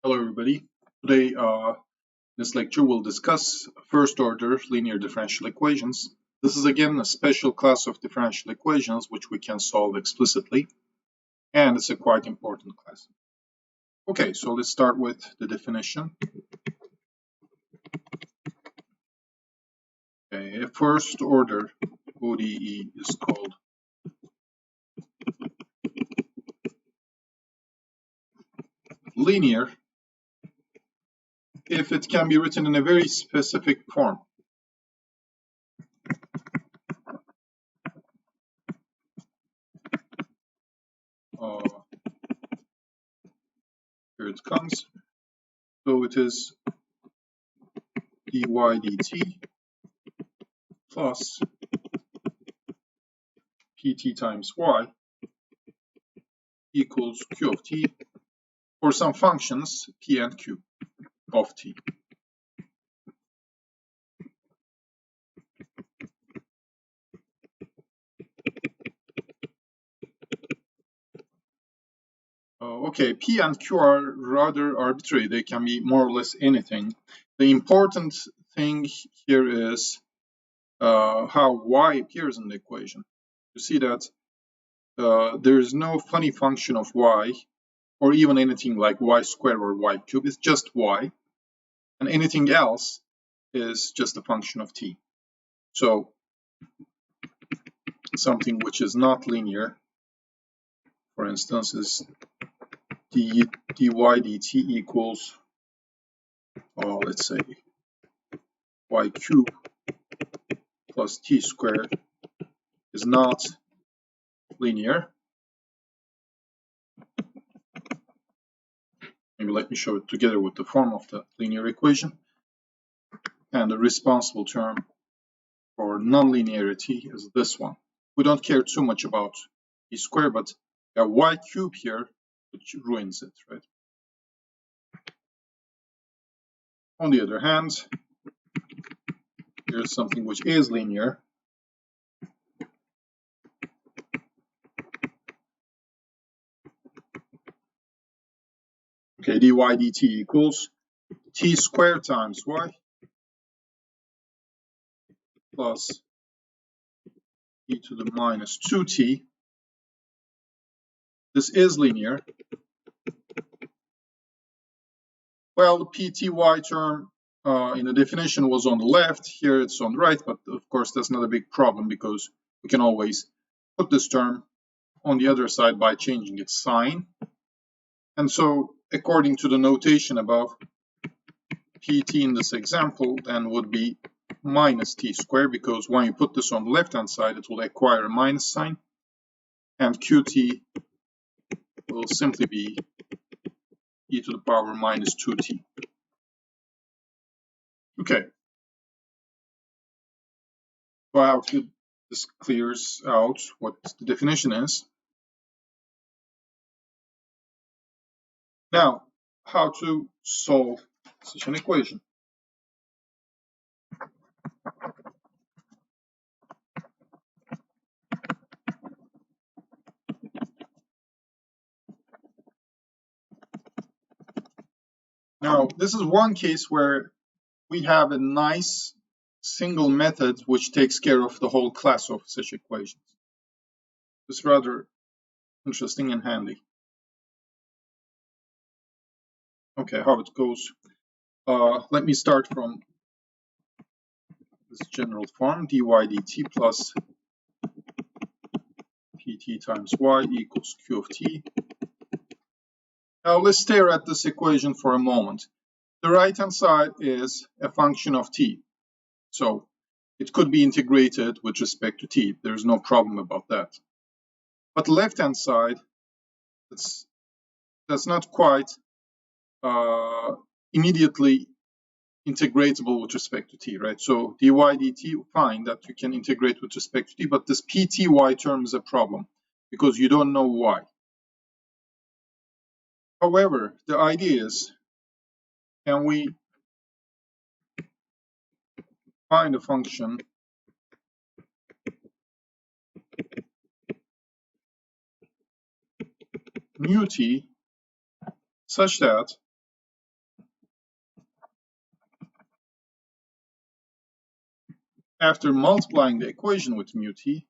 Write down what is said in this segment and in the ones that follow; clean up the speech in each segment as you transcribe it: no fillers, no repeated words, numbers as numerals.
Hello everybody. Today, this lecture will discuss first order linear differential equations. This is again a special class of differential equations which we can solve explicitly, and it's a quite important class. Okay, so let's start with the definition. Okay, a first order ODE is called linear if it can be written in a very specific form. Here it comes. So it is dy dt plus pt times y equals q of t for some functions p and q of t. Okay, p and q are rather arbitrary. They can be more or less anything. The important thing here is how y appears in the equation. You see that there is no funny function of y, or even anything like y squared or y cubed. It's just y, and anything else is just a function of t. So something which is not linear, for instance, is dy dt equals, let's say, y cubed plus t squared is not linear. Maybe let me show it together with the form of the linear equation. And the responsible term for nonlinearity is this one. We don't care too much about t squared, but we have y cubed here, which ruins it, right? On the other hand, here's something which is linear. Okay, dy dt equals t squared times y plus e to the minus 2t. This is linear. Well, the pty term in the definition was on the left. Here it's on the right, but of course that's not a big problem because we can always put this term on the other side by changing its sign. And so according to the notation above, pt in this example then would be minus t squared, because when you put this on the left hand side it will acquire a minus sign, and qt will simply be e to the power minus 2t. Okay. So I hope this clears out what the definition is. Now, how to solve such an equation? Now, this is one case where we have a nice single method which takes care of the whole class of such equations. It's rather interesting and handy. Okay, how it goes. Let me start from this general form, dy dt plus pt times y equals q of t. Now let's stare at this equation for a moment. The right-hand side is a function of t, so it could be integrated with respect to t. There's no problem about that. But the left-hand side, that's not quite immediately integratable with respect to t, right? So dy dt, fine, that you can integrate with respect to t, but this pty term is a problem because you don't know y. However, the idea is, can we find a function mu t such that after multiplying the equation with mu t,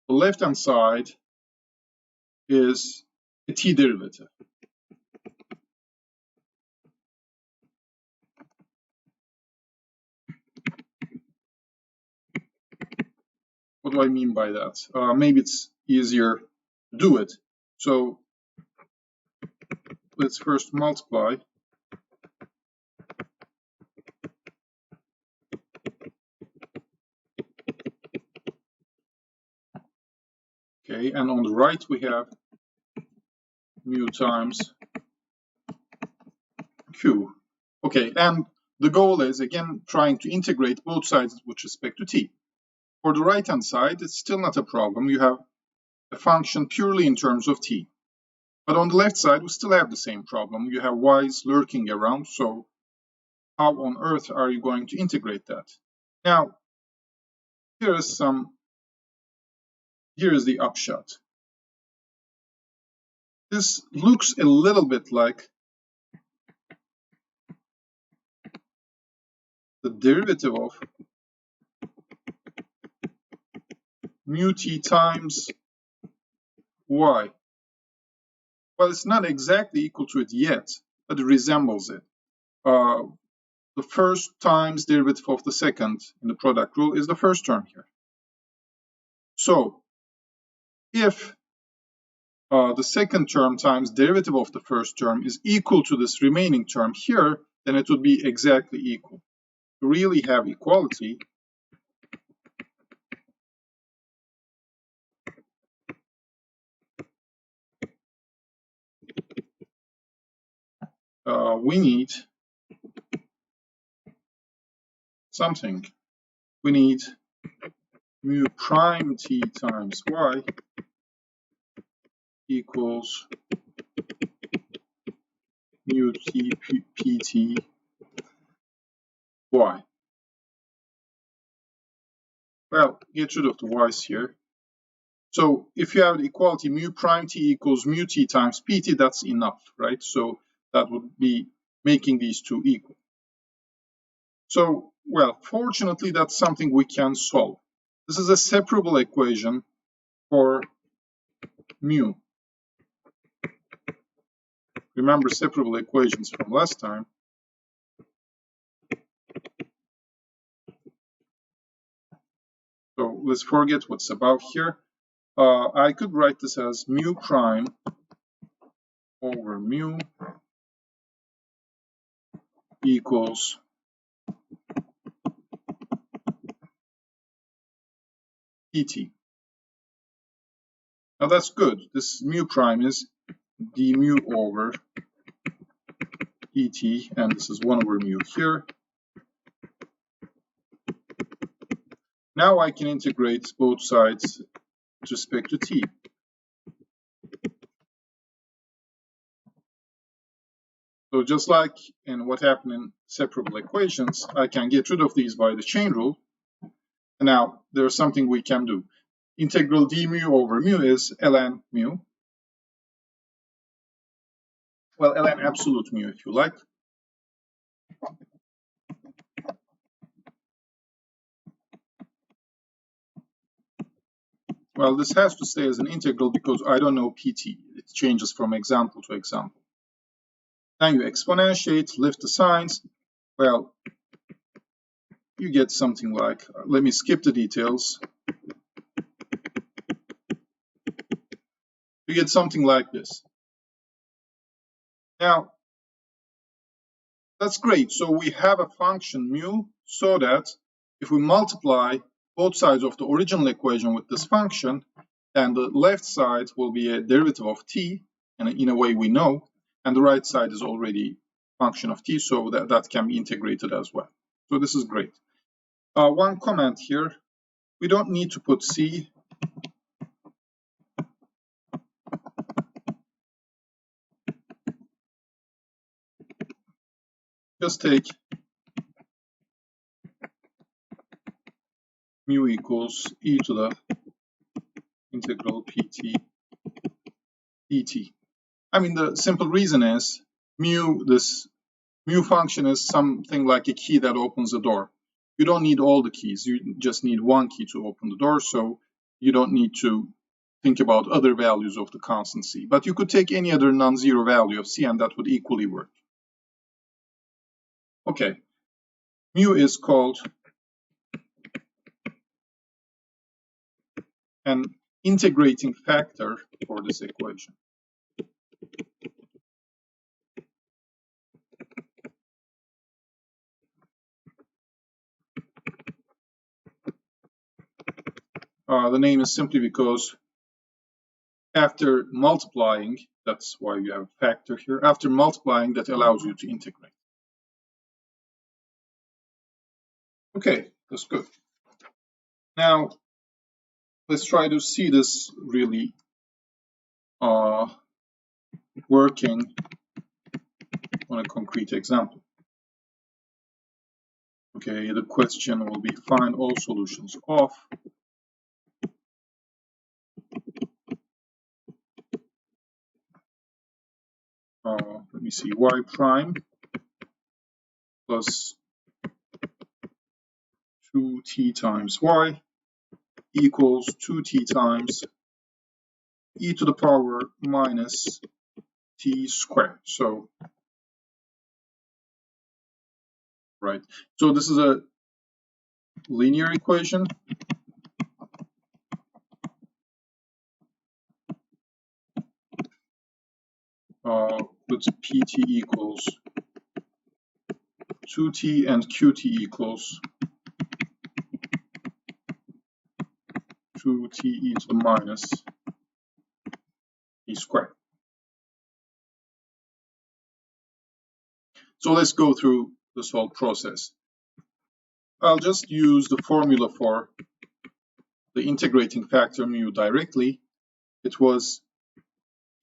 the left-hand side is a t derivative. What do I mean by that? Maybe it's easier to do it. So let's first multiply. Okay, and on the right we have mu times q. Okay, and the goal is again trying to integrate both sides with respect to t. For the right-hand side, it's still not a problem. You have a function purely in terms of t. But on the left side, we still have the same problem. You have y's lurking around, so how on earth are you going to integrate that? Now, here is the upshot. This looks a little bit like the derivative of mu t times y. Well, it's not exactly equal to it yet, but it resembles it. The first times derivative of the second in the product rule is the first term here. So if the second term times derivative of the first term is equal to this remaining term here, then it would be exactly equal. To really have equality, we need something. We need mu prime t times y equals mu t pt y. Well, get rid of the y's here. So if you have the equality mu prime t equals mu t times pt, that's enough, right? So that would be making these two equal. So, well, fortunately, that's something we can solve. This is a separable equation for mu. Remember separable equations from last time. So let's forget what's above here. I could write this as mu prime over mu equals pt. Now that's good. This mu prime is d mu over pt, and this is 1 over mu here. Now I can integrate both sides with respect to t. So just like in what happened in separable equations, I can get rid of these by the chain rule. And now there's something we can do. Integral d mu over mu is ln mu. Well, ln absolute mu if you like. Well, this has to stay as an integral because I don't know pt. It changes from example to example. Now you exponentiate, lift the signs. Well, you get something like, let me skip the details. You get something like this. Now, that's great. So we have a function mu so that if we multiply both sides of the original equation with this function, then the left side will be a derivative of t, and in a way we know, and the right side is already a function of t, so that can be integrated as well. So this is great. One comment here, we don't need to put c. Just take mu equals e to the integral pt dt. I mean, the simple reason is this mu function is something like a key that opens a door. You don't need all the keys. You just need one key to open the door, so you don't need to think about other values of the constant c. But you could take any other non-zero value of c, and that would equally work. Okay, mu is called an integrating factor for this equation. The name is simply because after multiplying, that's why you have a factor here, after multiplying, that allows you to integrate. Okay, that's good. Now, let's try to see this really working on a concrete example. Okay, the question will be find all solutions of let me see, y prime plus 2t times y equals 2t times e to the power minus t squared. So, right. So this is a linear equation. With pt equals 2t and qt equals 2t e to the minus t squared. So let's go through this whole process. I'll just use the formula for the integrating factor mu directly. It was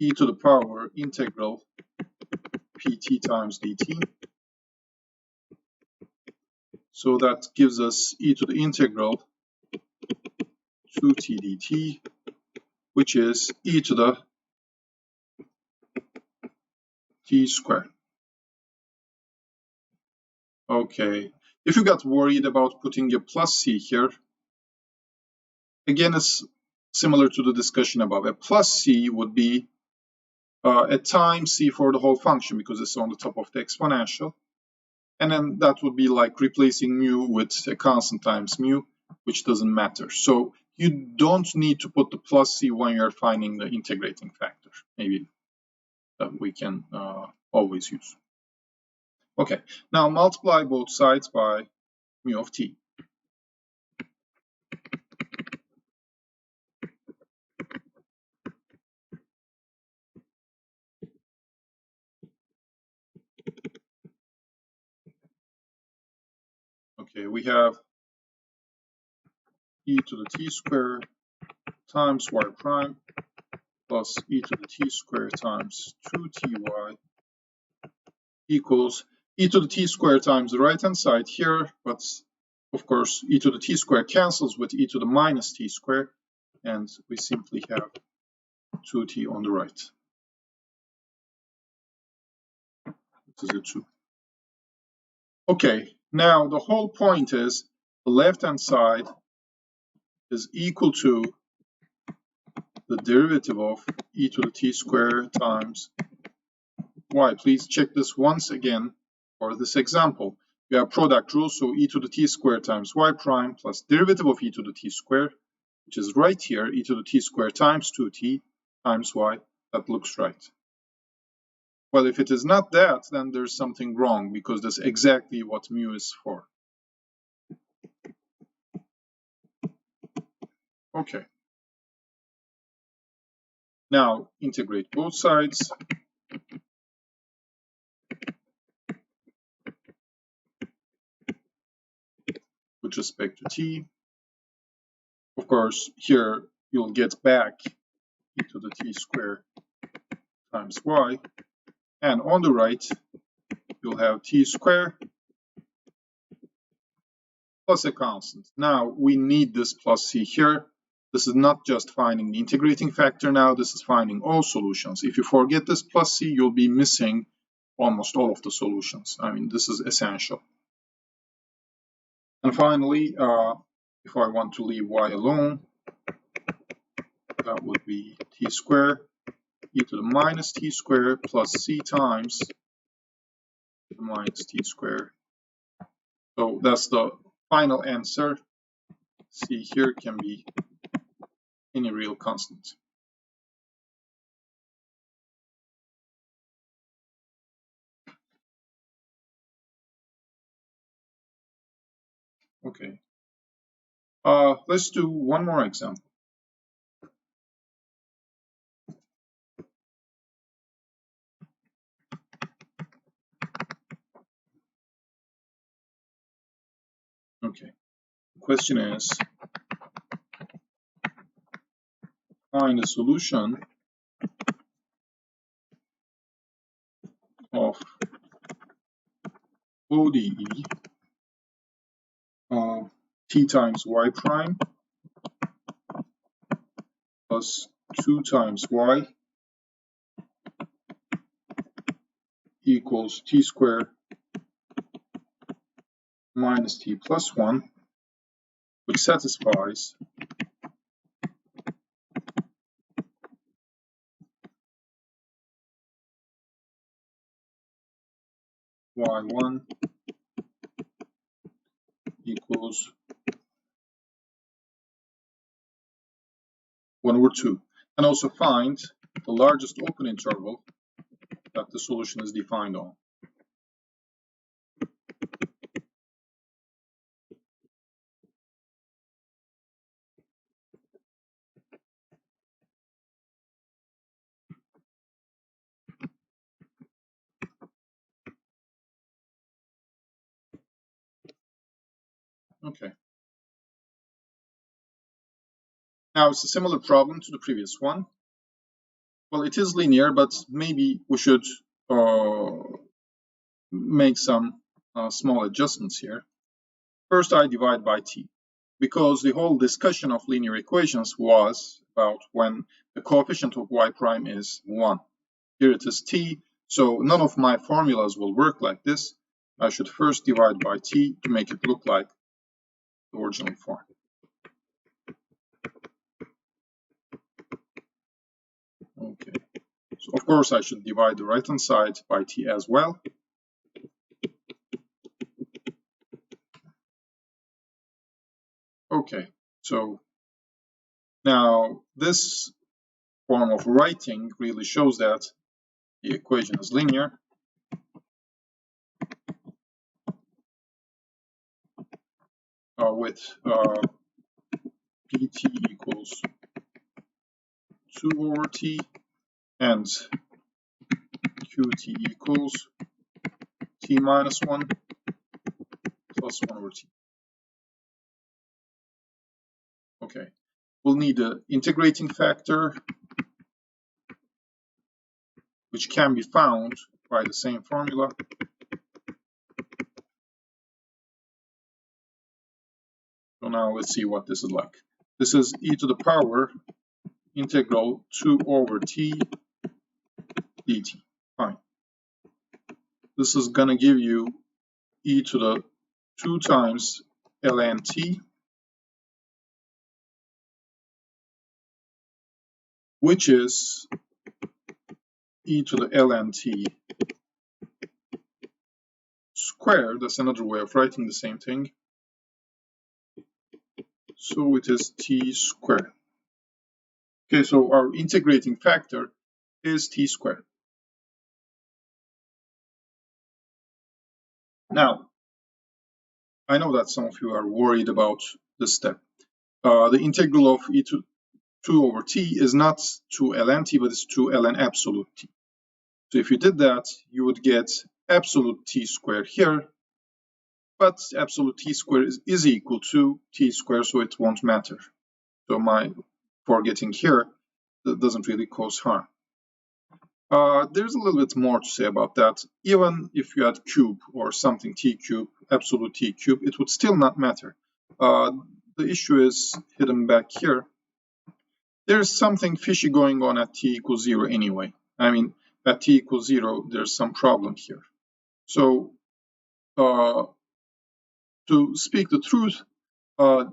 e to the power integral pt times dt. So that gives us e to the integral 2t dt, which is e to the t squared. Okay, if you got worried about putting a plus c here, again, it's similar to the discussion above. A plus c would be a times c for the whole function because it's on the top of the exponential. And then that would be like replacing mu with a constant times mu, which doesn't matter. So you don't need to put the plus c when you're finding the integrating factor. Maybe that we can always use. Okay, now multiply both sides by mu of t. Okay, we have e to the t squared times y prime plus e to the t squared times 2ty equals e to the t squared times the right-hand side here, but of course e to the t squared cancels with e to the minus t squared, and we simply have 2t on the right. This is a 2. Okay, now the whole point is the left-hand side is equal to the derivative of e to the t squared times y. Please check this once again for this example. We have product rule, so e to the t squared times y prime plus derivative of e to the t squared, which is right here, e to the t squared times 2t times y. That looks right. Well, if it is not that, then there's something wrong because that's exactly what mu is for. Okay. Now integrate both sides. With respect to t. Of course, here you'll get back e to the t squared times y. And on the right, you'll have t squared plus a constant. Now we need this plus c here This is not just finding the integrating factor now, this is finding all solutions. If you forget this plus c, you'll be missing almost all of the solutions. I mean, this is essential. And finally, if I want to leave y alone, that would be t squared e to the minus t squared plus c times the minus t squared. So that's the final answer. C here can be any real constant. Okay. Let's do one more example. Okay. The question is, find the solution of ODE t times y prime plus 2 times y equals t squared minus t plus 1, which satisfies y1 equals 1 over 2. And also find the largest open interval that the solution is defined on. Okay. Now it's a similar problem to the previous one. Well, it is linear, but maybe we should make some small adjustments here. First, I divide by t, because the whole discussion of linear equations was about when the coefficient of y prime is 1. Here it is t, so none of my formulas will work like this. I should first divide by t to make it look like the original form. Okay, so of course I should divide the right hand side by t as well. Okay, so now this form of writing really shows that the equation is linear. With pt equals 2 over t and qt equals t minus 1 plus 1 over t. Okay, we'll need an integrating factor, which can be found by the same formula. So now let's see what this is like. This is e to the power integral 2 over t dt. Fine. This is going to give you e to the 2 times ln t, which is e to the ln t squared. That's another way of writing the same thing. So it is t squared. Okay, so our integrating factor is t squared. Now, I know that some of you are worried about this step. The integral of e to 2 over t is not 2 ln t, but it's 2 ln absolute t. So if you did that, you would get absolute t squared here, but absolute t squared is equal to t squared, so it won't matter. So my forgetting here, that doesn't really cause harm. There's a little bit more to say about that. Even if you had cube or something t cube, absolute t cube, it would still not matter. The issue is hidden back here. there's something fishy going on at t equals 0 anyway. I mean, at t equals 0, there's some problem here. So to speak the truth, the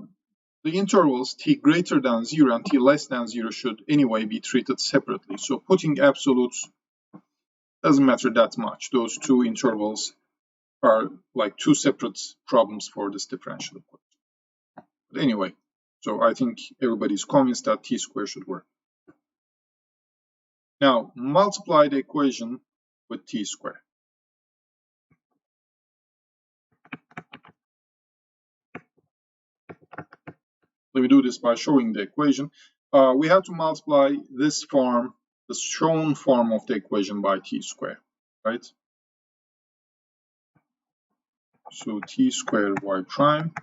intervals t greater than 0 and t less than 0 should anyway be treated separately. So putting absolutes doesn't matter that much. Those two intervals are like two separate problems for this differential equation. But anyway, so I think everybody's convinced that t squared should work. Now, multiply the equation with t squared. Let me do this by showing the equation. We have to multiply this form, the shown form of the equation, by t squared, right? So t squared y prime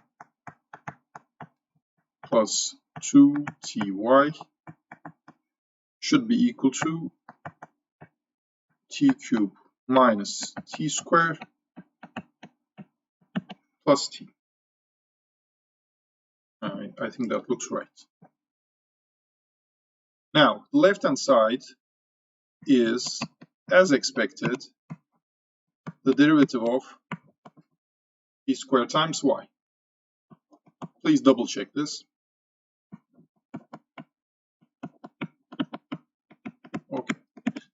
plus 2ty should be equal to t cubed minus t squared plus t. I think that looks right. Now, the left-hand side is, as expected, the derivative of t squared times y. Please double check this. Okay.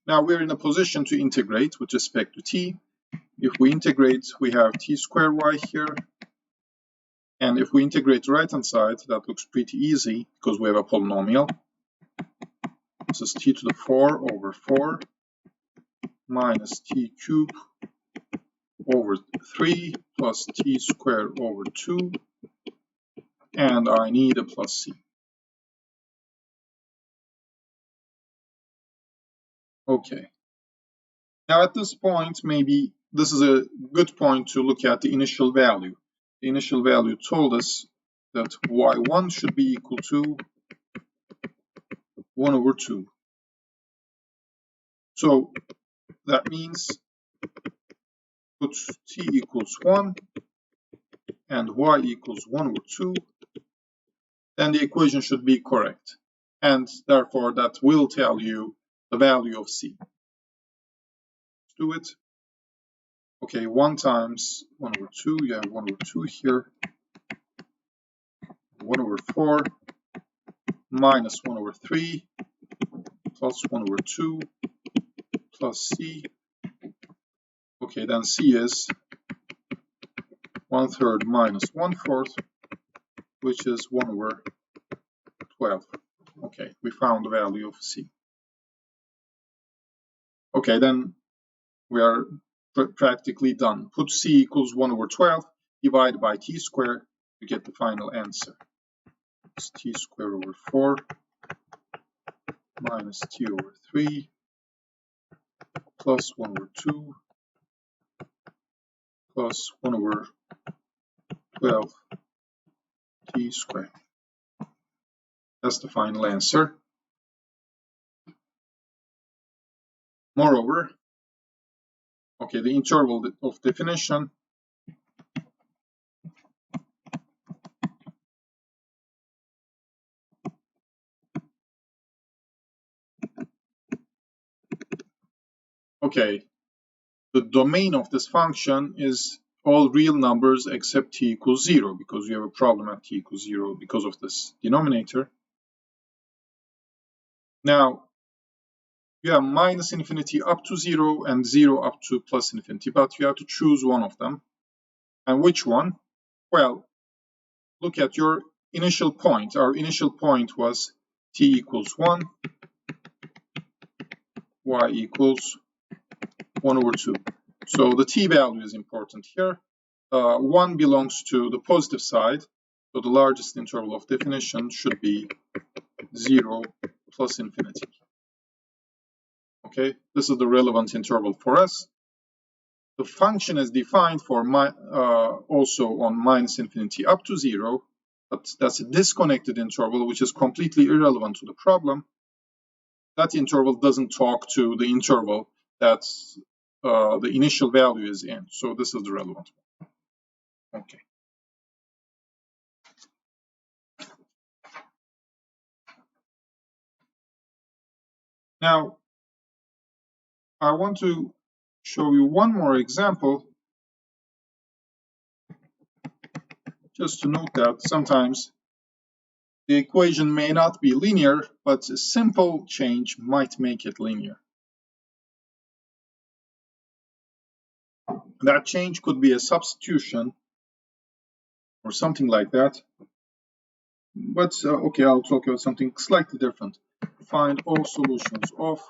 Now we're in a position to integrate with respect to t. If we integrate, we have t squared y here. And if we integrate the right-hand side, that looks pretty easy because we have a polynomial. This is t to the 4 over 4 minus t cubed over 3 plus t squared over 2. And I need a plus c. Okay. Now at this point, maybe this is a good point to look at the initial value. The initial value told us that y1 should be equal to 1 over 2. So that means put t equals 1 and y equals 1 over 2, then the equation should be correct. And therefore, that will tell you the value of c. Let's do it. Okay, 1 times 1 over 2, you have 1 over 2 here. 1 over 4 minus 1 over 3 plus 1 over 2 plus c. Okay, then c is 1/3 minus 1/4, which is 1 over 12. Okay, we found the value of c. Okay, then we are practically done. Put c equals 1 over 12, divide by t squared to get the final answer. It's t squared over 4 minus t over 3 plus 1 over 2 plus 1 over 12 t squared. That's the final answer. Moreover, okay, the interval of definition okay, the domain of this function is all real numbers except t equals 0, because we have a problem at t equals 0 because of this denominator. Now, you have minus infinity up to 0 and 0 up to plus infinity, but you have to choose one of them. And which one? Well, look at your initial point. Our initial point was t equals 1, y equals 1 over 2. So the t value is important here. 1 belongs to the positive side, so the largest interval of definition should be 0 plus infinity. Okay, this is the relevant interval for us. The function is defined for also on minus infinity up to 0, but that's a disconnected interval, which is completely irrelevant to the problem. That interval doesn't talk to the interval that the initial value is in. So this is the relevant one. Okay. Now, I want to show you one more example, just to note that sometimes the equation may not be linear, but a simple change might make it linear. That change could be a substitution or something like that. But okay, I'll talk about something slightly different. Find all solutions of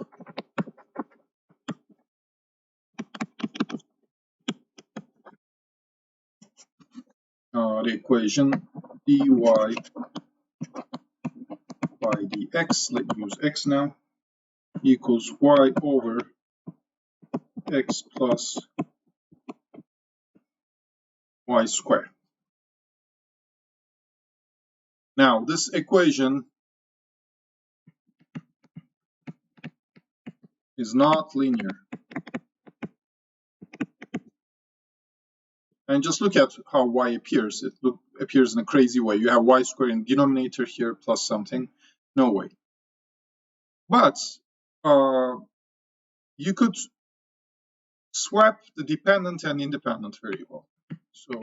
the equation dy by dx, let me use x now, equals y over x plus y squared. Now, this equation is not linear. And just look at how y appears. It appears in a crazy way. You have y squared in the denominator here plus something. No way. But you could swap the dependent and independent variable. So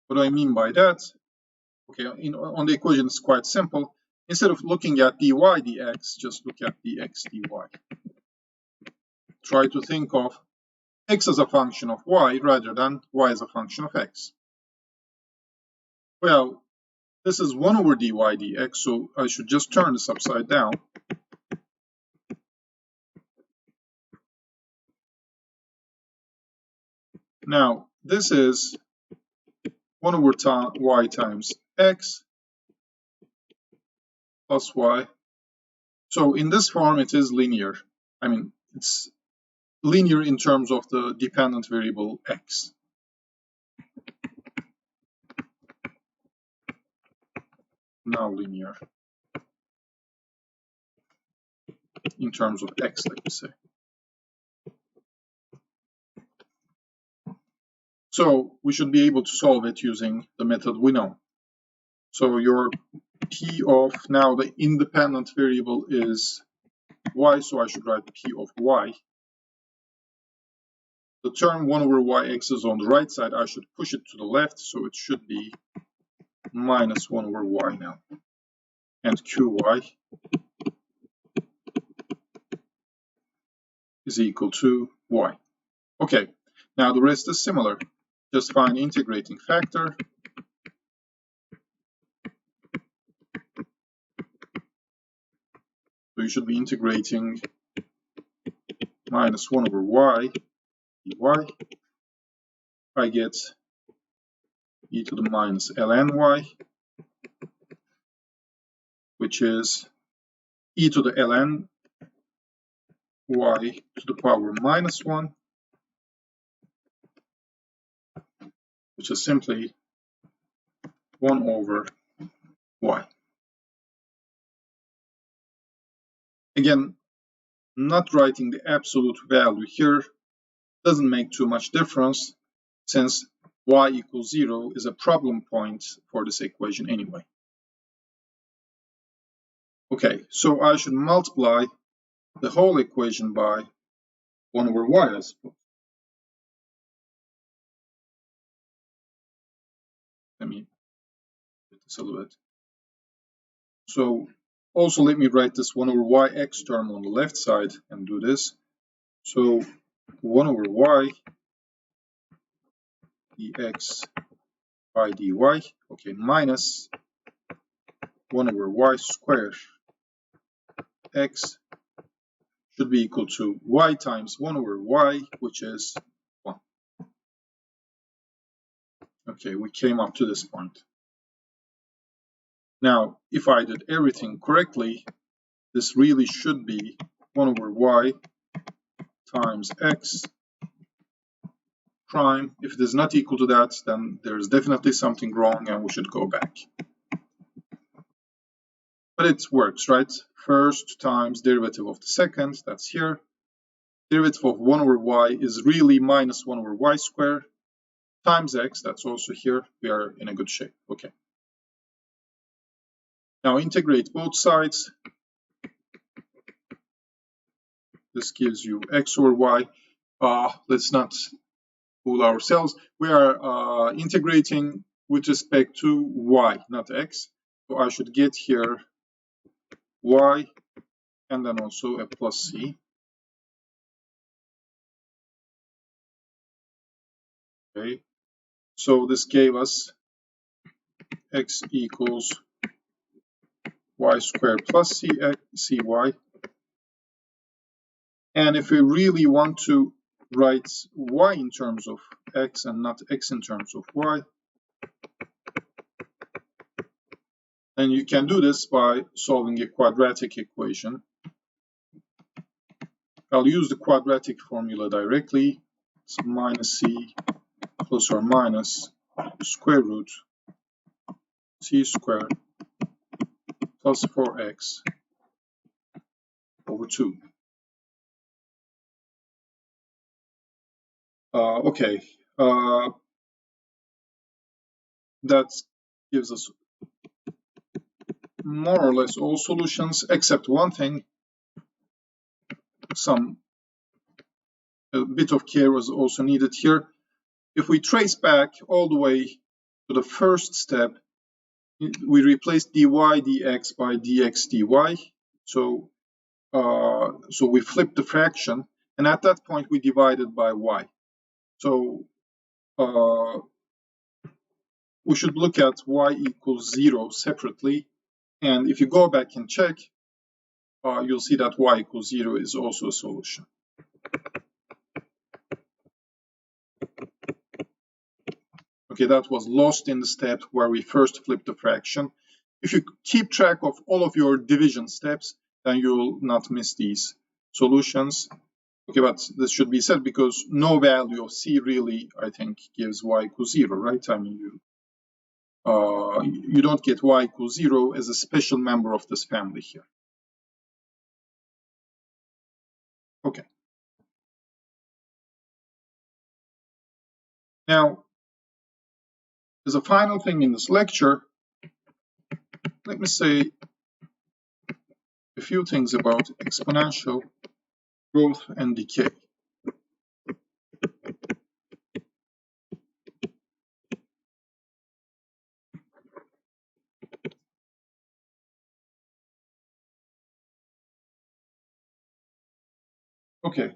what do I mean by that? Okay, on the equation, it's quite simple. Instead of looking at dy dx, just look at dx dy. Try to think of x as a function of y rather than y as a function of x. Well, this is 1 over dy dx, so I should just turn this upside down. Now, this is 1 over y times x plus y. So in this form, it is linear. I mean, it's linear in terms of the dependent variable x. Now linear in terms of x, let me say. So we should be able to solve it using the method we know. So your p of, now the independent variable is y, so I should write p of y. The term 1 over yx is on the right side. I should push it to the left, so it should be minus 1 over y now. And qy is equal to y. Okay, now the rest is similar. Just find integrating factor. So you should be integrating minus 1 over y dy. I get e to the minus ln y, which is e to the ln y to the power minus 1, which is simply 1 over y. Again, not writing the absolute value here doesn't make too much difference, since y equals 0 is a problem point for this equation anyway. Okay, so I should multiply the whole equation by 1 over y, I suppose. Let me get this a little bit. So also let me write this 1 over yx term on the left side and do this. So 1 over y dx by dy, okay, minus 1 over y squared x should be equal to y times 1 over y, which is 1. Okay, we came up to this point. Now, if I did everything correctly, this really should be 1 over y times x prime. If it is not equal to that, then there is definitely something wrong and we should go back. But it works, right? First times derivative of the second, that's here, derivative of 1 over y is really minus 1 over y squared times x. That's also here. We are in a good shape. Okay. Now integrate both sides. This gives you x over y. Let's not fool ourselves. We are integrating with respect to y, not x. So I should get here y and then also a plus c. Okay. So this gave us x equals y squared plus cy. And if we really want to write y in terms of x and not x in terms of y, then you can do this by solving a quadratic equation. I'll use the quadratic formula directly. It's minus c plus or minus square root c squared plus 4x over 2. Okay, that gives us more or less all solutions, except one thing. A bit of care was also needed here. If we trace back all the way to the first step, we replace dy dx by dx dy. So we flipped the fraction, and at that point we divided by y. So we should look at y equals 0 separately, and if you go back and check, you'll see that y equals 0 is also a solution. Okay, that was lost in the step where we first flipped the fraction. If you keep track of all of your division steps, then you will not miss these solutions. Okay, but this should be said because no value of c really, I think, gives y equals 0, right? I mean, you don't get y equals 0 as a special member of this family here. Okay. Now, as a final thing in this lecture, let me say a few things about exponential growth and decay. Okay,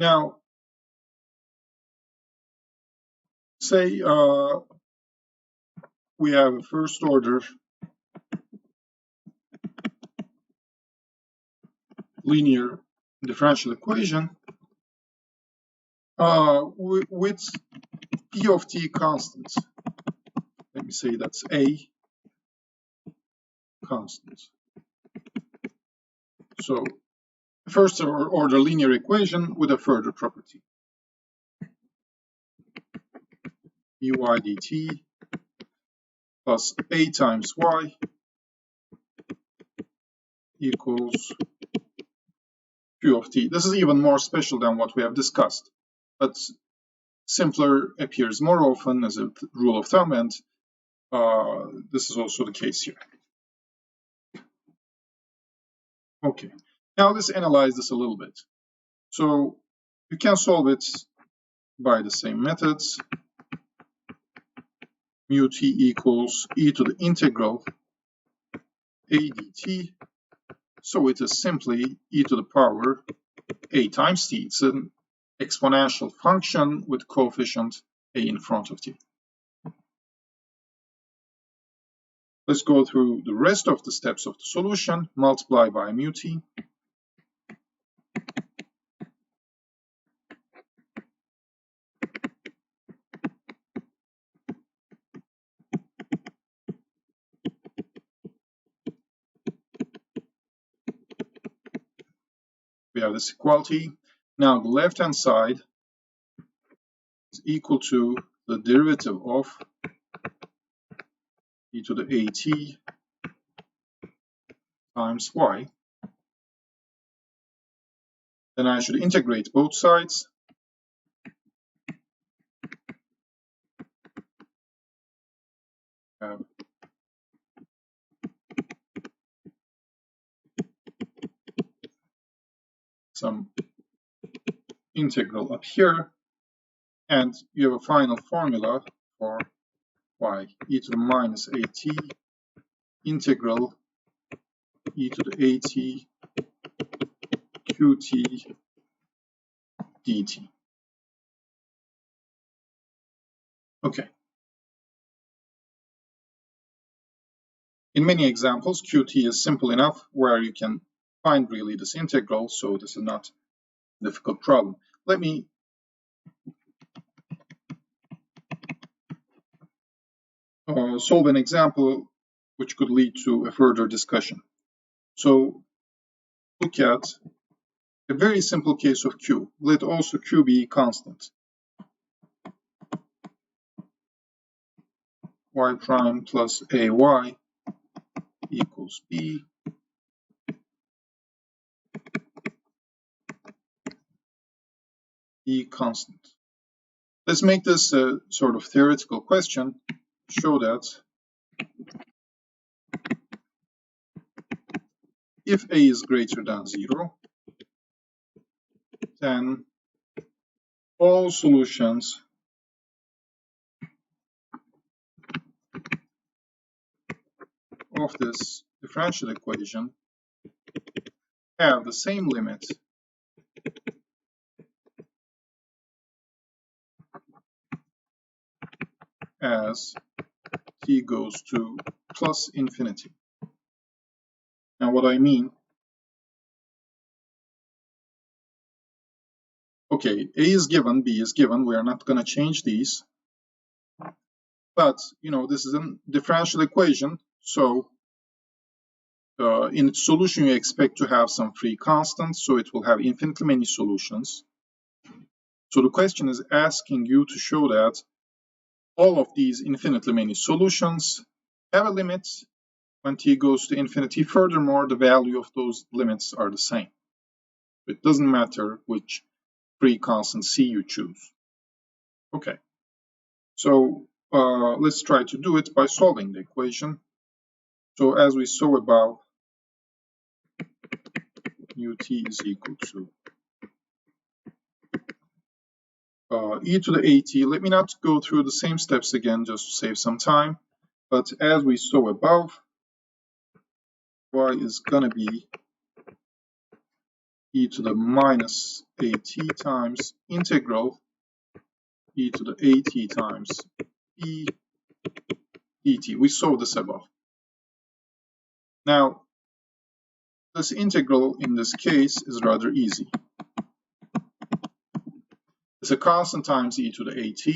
now say we have a first order linear differential equation with p of t constants. Let me say that's a constant. So first order linear equation with a further property. dy dt plus a times y equals q of t. This is even more special than what we have discussed, but simpler appears more often as a rule of thumb, and this is also the case here. Okay, now let's analyze this a little bit. So you can solve it by the same methods. Mu t equals e to the integral a dt. So it is simply e to the power a times t. It's an exponential function with coefficient a in front of t. Let's go through the rest of the steps of the solution. Multiply by mu t. We have this equality. Now the left-hand side is equal to the derivative of e to the at times y. Then I should integrate both sides. Have some integral up here, and you have a final formula for y, e to the minus at integral e to the at qt dt. Okay. In many examples, qt is simple enough where you can find really this integral, so this is not a difficult problem. Let me solve an example which could lead to a further discussion. So look at a very simple case of q. Let also q be constant. Y prime plus ay equals b. E constant. Let's make this a sort of theoretical question. Show that if a is greater than 0, then all solutions of this differential equation have the same limit as t goes to plus infinity. Now what I mean, okay, a is given, b is given, we are not going to change these, but this is a differential equation, so in its solution you expect to have some free constants, so it will have infinitely many solutions. So the question is asking you to show that all of these infinitely many solutions have a limit when t goes to infinity. Furthermore, the value of those limits are the same. It doesn't matter which free constant c you choose. Okay, so let's try to do it by solving the equation. So as we saw above, ut is equal to e to the at. Let me not go through the same steps again just to save some time, but as we saw above, y is going to be e to the minus at times integral e to the at times b dt. We saw this above. Now, this integral in this case is rather easy. It's a constant times e to the at,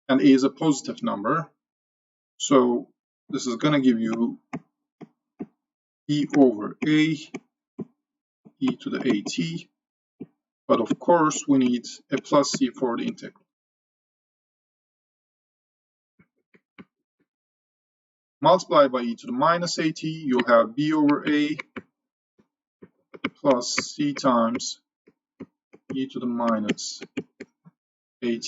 and a is a positive number. So this is going to give you e over a e to the at, but of course we need a plus c for the integral. Multiply by e to the minus at, you'll have b over a plus c times e to the minus at.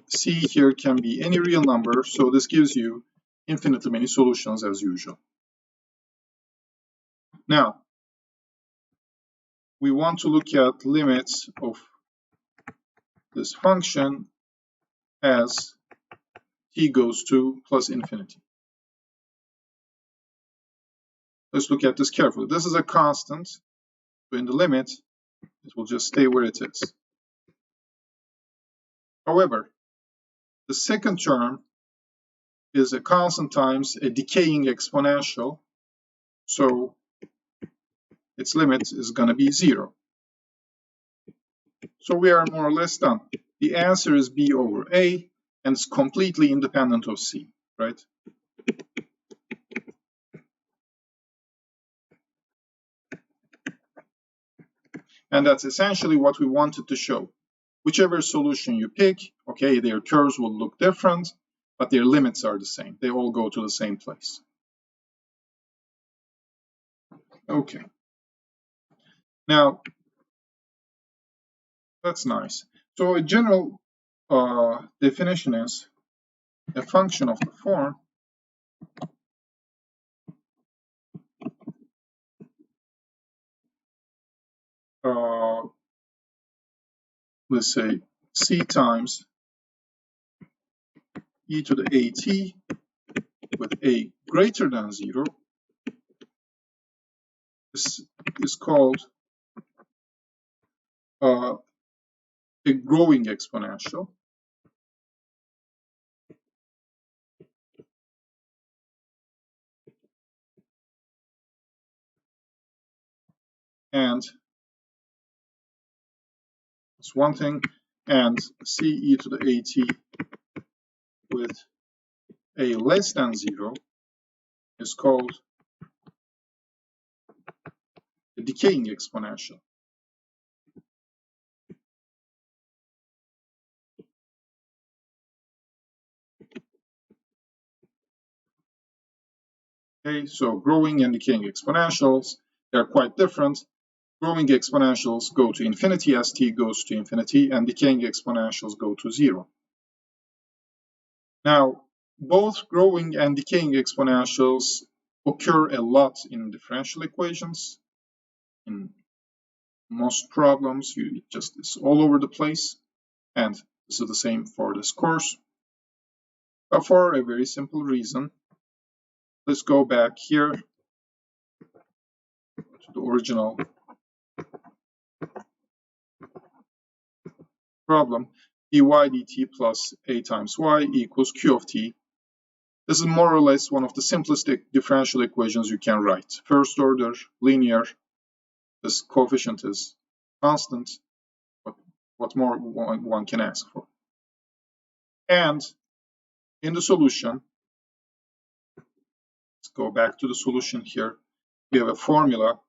C here can be any real number, so this gives you infinitely many solutions as usual. Now, we want to look at limits of this function as t goes to plus infinity. Let's look at this carefully. This is a constant, so in the limit, it will just stay where it is. However, the second term is a constant times a decaying exponential, so its limit is going to be 0. So we are more or less done. The answer is b over a, and it's completely independent of c, right? And that's essentially what we wanted to show. Whichever solution you pick, okay, their curves will look different, but their limits are the same. They all go to the same place. Okay. Now, That's nice. So a general definition is a function of the form let's say c times e to the at with a greater than 0 is called a growing exponential. And that's one thing. And c e to the at with a less than 0 is called a decaying exponential. Okay, so growing and decaying exponentials, they're quite different. Growing exponentials go to infinity as t goes to infinity, and decaying exponentials go to 0. Now, both growing and decaying exponentials occur a lot in differential equations. In most problems, it's all over the place, and this is the same for this course. But for a very simple reason, let's go back here to the original problem. dy dt plus a times y equals q of t. This is more or less one of the simplest differential equations you can write. First order, linear, this coefficient is constant. What more one can ask for? And in the solution, let's go back to the solution here. We have a formula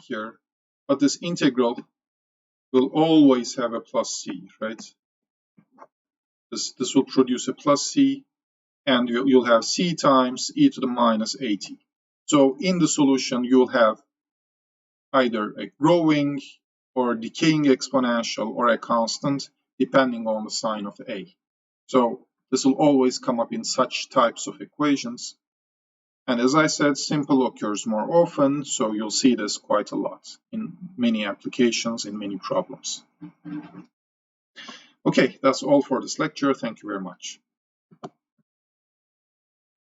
here, but this integral will always have a plus c, right? This will produce a plus c, and you'll have c times e to the minus at. So in the solution, you'll have either a growing or decaying exponential or a constant, depending on the sign of a. So this will always come up in such types of equations. And as I said, simple occurs more often, so you'll see this quite a lot in many applications, in many problems. Okay, that's all for this lecture. Thank you very much.